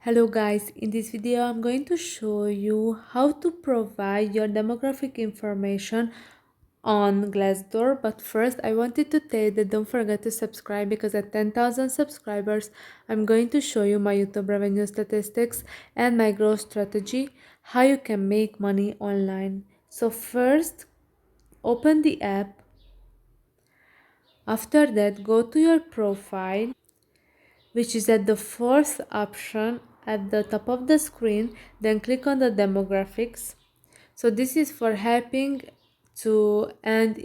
Hello guys, in this video I'm going to show you how to provide your demographic information on Glassdoor. But first I wanted to tell you that don't forget to subscribe, because at 10,000 subscribers I'm going to show you my YouTube revenue statistics and my growth strategy, how you can make money online. So first, open the app. After that, go to your profile, which is at the fourth option at the top of the screen. Then click on the demographics. So this is for helping to end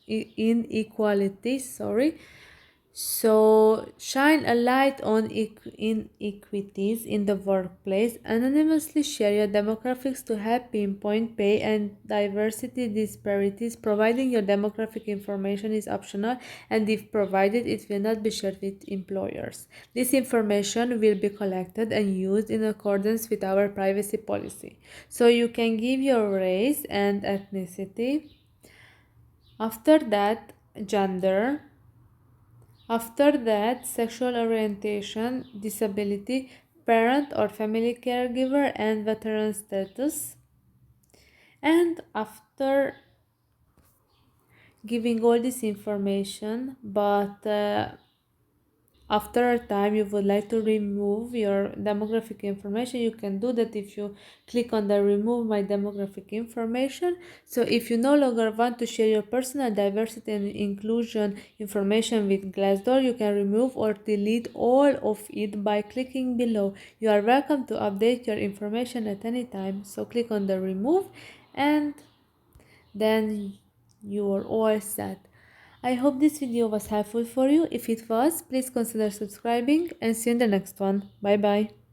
inequality, so shine a light on inequities in the workplace. Anonymously share your demographics to help pinpoint pay and diversity disparities. Providing your demographic information is optional, and if provided, it will not be shared with employers. This information will be collected and used in accordance with our privacy policy. So you can give your race and ethnicity. After that, gender. After that, sexual orientation, disability, parent or family caregiver, and veteran status. And after giving all this information, but after a time you would like to remove your demographic information, you can do that if you click on the remove my demographic information. So if you no longer want to share your personal diversity and inclusion information with Glassdoor, you can remove or delete all of it by clicking below. You are welcome to update your information at any time, so click on the remove, and then you are all set. I hope this video was helpful for you. If it was, please consider subscribing, and see you in the next one. Bye bye.